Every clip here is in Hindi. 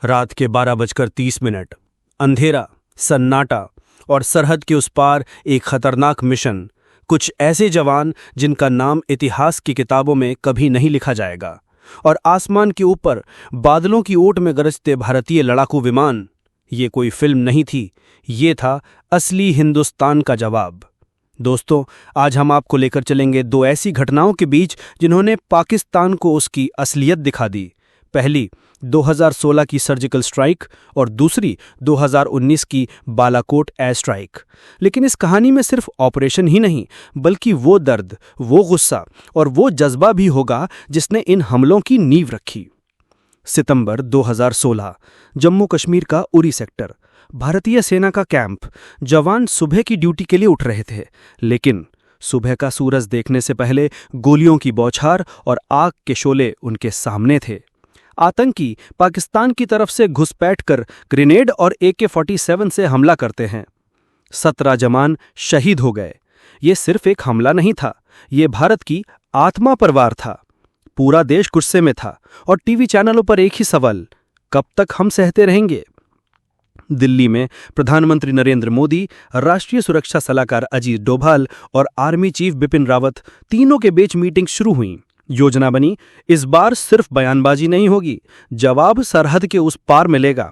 रात के 12:30, अंधेरा, सन्नाटा और सरहद के उस पार एक खतरनाक मिशन। कुछ ऐसे जवान जिनका नाम इतिहास की किताबों में कभी नहीं लिखा जाएगा, और आसमान के ऊपर बादलों की ओट में गरजते भारतीय लड़ाकू विमान। ये कोई फिल्म नहीं थी, ये था असली हिंदुस्तान का जवाब। दोस्तों, आज हम आपको लेकर चलेंगे दो ऐसी घटनाओं के बीच जिन्होंने पाकिस्तान को उसकी असलियत दिखा दी। पहली 2016 की सर्जिकल स्ट्राइक और दूसरी 2019 की बालाकोट एयर स्ट्राइक। लेकिन इस कहानी में सिर्फ ऑपरेशन ही नहीं, बल्कि वो दर्द, वो गुस्सा और वो जज्बा भी होगा जिसने इन हमलों की नींव रखी। सितंबर 2016, जम्मू कश्मीर का उरी सेक्टर, भारतीय सेना का कैंप। जवान सुबह की ड्यूटी के लिए उठ रहे थे, लेकिन सुबह का सूरज देखने से पहले गोलियों की बौछार और आग के शोले उनके सामने थे। आतंकी पाकिस्तान की तरफ से घुसपैठ कर ग्रेनेड और AK-47 से हमला करते हैं। 17 जवान शहीद हो गए। ये सिर्फ एक हमला नहीं था, ये भारत की आत्मा पर वार था। पूरा देश गुस्से में था और टीवी चैनलों पर एक ही सवाल, कब तक हम सहते रहेंगे। दिल्ली में प्रधानमंत्री नरेंद्र मोदी, राष्ट्रीय सुरक्षा सलाहकार अजीत डोभाल और आर्मी चीफ बिपिन रावत, तीनों के बीच मीटिंग शुरू हुई। योजना बनी, इस बार सिर्फ बयानबाजी नहीं होगी, जवाब सरहद के उस पार मिलेगा।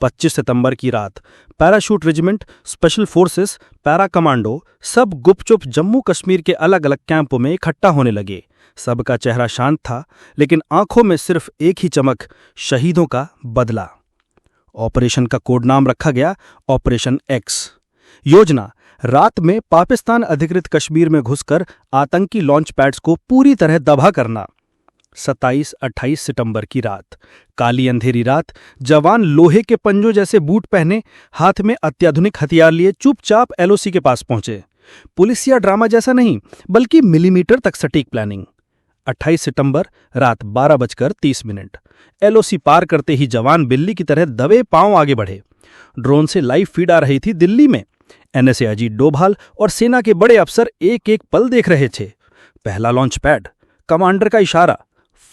25 सितंबर की रात parachute regiment, special forces, para commando सब गुपचुप जम्मू कश्मीर के अलग अलग कैंपों में इकट्ठा होने लगे। सबका चेहरा शांत था, लेकिन आंखों में सिर्फ एक ही चमक, शहीदों का बदला। ऑपरेशन का कोड नाम रखा गया ऑपरेशन एक्स। योजना, रात में पाकिस्तान अधिकृत कश्मीर में घुसकर आतंकी लॉन्च पैड्स को पूरी तरह दबा करना। 27-28 सितंबर की रात, काली अंधेरी रात, जवान लोहे के पंजों जैसे बूट पहने, हाथ में अत्याधुनिक हथियार लिए चुपचाप LOC के पास पहुंचे। पुलिस या ड्रामा जैसा नहीं, बल्कि मिलीमीटर तक सटीक प्लानिंग। 28 सितंबर रात 12:30, LOC पार करते ही जवान बिल्ली की तरह दबे पांव आगे बढ़े। ड्रोन से लाइव फीड आ रही थी दिल्ली में। NSA अजीत डोभाल और सेना के बड़े अफसर एक एक पल देख रहे थे। पहला लॉन्च पैड, कमांडर का इशारा,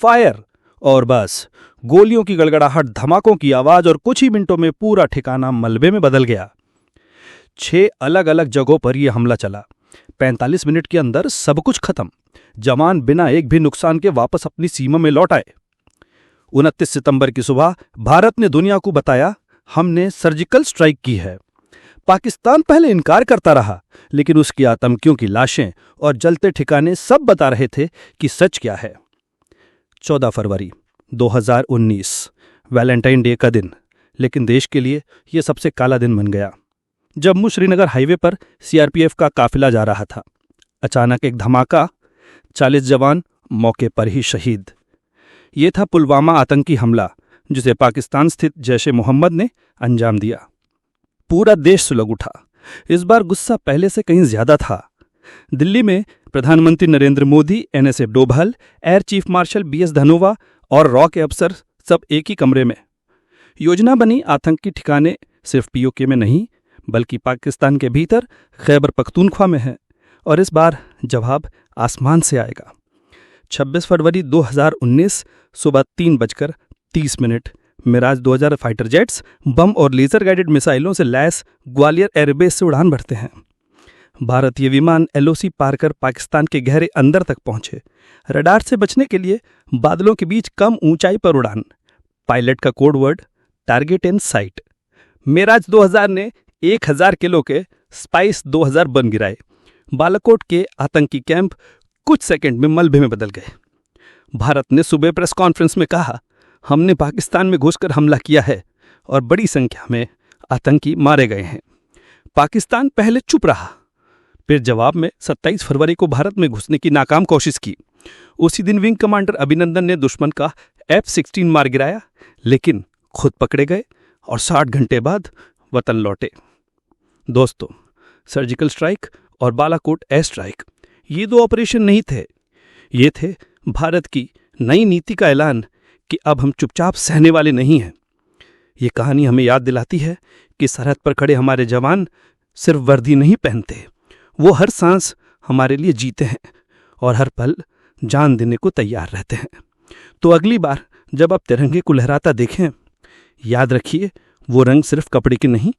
फायर, और बस गोलियों की गड़गड़ाहट, धमाकों की आवाज, और कुछ ही मिनटों में पूरा ठिकाना मलबे में बदल गया। 6 अलग अलग जगहों पर यह हमला चला। 45 मिनट के अंदर सब कुछ खत्म। जवान बिना एक भी नुकसान के वापस अपनी सीमा में लौट आए। 29 सितंबर की सुबह भारत ने दुनिया को बताया, हमने सर्जिकल स्ट्राइक की है। पाकिस्तान पहले इनकार करता रहा, लेकिन उसकी आतंकियों की लाशें और जलते ठिकाने सब बता रहे थे कि सच क्या है। 14 फरवरी 2019, वैलेंटाइन डे का दिन, लेकिन देश के लिए यह सबसे काला दिन बन गया। जम्मू श्रीनगर हाईवे पर CRPF का काफिला जा रहा था। अचानक एक धमाका, 40 जवान मौके पर ही शहीद। ये था पुलवामा आतंकी हमला, जिसे पाकिस्तान स्थित जैश-ए-मोहम्मद ने अंजाम दिया। पूरा देश सुलग उठा। इस बार गुस्सा पहले से कहीं ज्यादा था। दिल्ली में प्रधानमंत्री Narendra Modi, NSA Doval, air chief marshal BS Dhanoa और रॉ के अफसर सब एक ही कमरे में। योजना बनी, आतंकी ठिकाने सिर्फ POK में नहीं, बल्कि पाकिस्तान के भीतर खैबर पख्तूनख्वा में है, और इस बार जवाब आसमान से आएगा। 26 फरवरी 2019, सुबह 3:30, मिराज 2000 फाइटर जेट्स बम और लेजर गाइडेड मिसाइलों से लैस ग्वालियर एयरबेस से उड़ान भरते हैं। भारतीय विमान LOC पार कर पाकिस्तान के गहरे अंदर तक पहुंचे। रडार से बचने के लिए बादलों के बीच कम ऊंचाई पर उड़ान। पायलट का कोड वर्ड, टारगेट इन साइट। मिराज 2000 ने 1000 किलो के स्पाइस 2000 बम गिराए। बालाकोट के आतंकी कैंप कुछ सेकंड में मलबे में बदल गए। भारत ने सुबह प्रेस कॉन्फ्रेंस में कहा, हमने पाकिस्तान में घुसकर हमला किया है और बड़ी संख्या में आतंकी मारे गए हैं। पाकिस्तान पहले चुप रहा, फिर जवाब में 27 फरवरी को भारत में घुसने की नाकाम कोशिश की। उसी दिन विंग कमांडर अभिनंदन ने दुश्मन का F-16 मार गिराया, लेकिन खुद पकड़े गए और 60 घंटे बाद वतन लौटे। दोस्तों, सर्जिकल स्ट्राइक और बालाकोट एयर स्ट्राइक, ये 2 ऑपरेशन नहीं थे, ये थे भारत की नई नीति का ऐलान कि अब हम चुपचाप सहने वाले नहीं हैं। ये कहानी हमें याद दिलाती है कि सरहद पर खड़े हमारे जवान सिर्फ वर्दी नहीं पहनते, वो हर सांस हमारे लिए जीते हैं और हर पल जान देने को तैयार रहते हैं। तो अगली बार जब आप तिरंगे को लहराता देखें, याद रखिए, वो रंग सिर्फ कपड़े के नहीं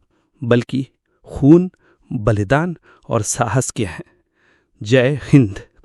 बल्कि खून, बलिदान और साहस के हैं। जय हिंद।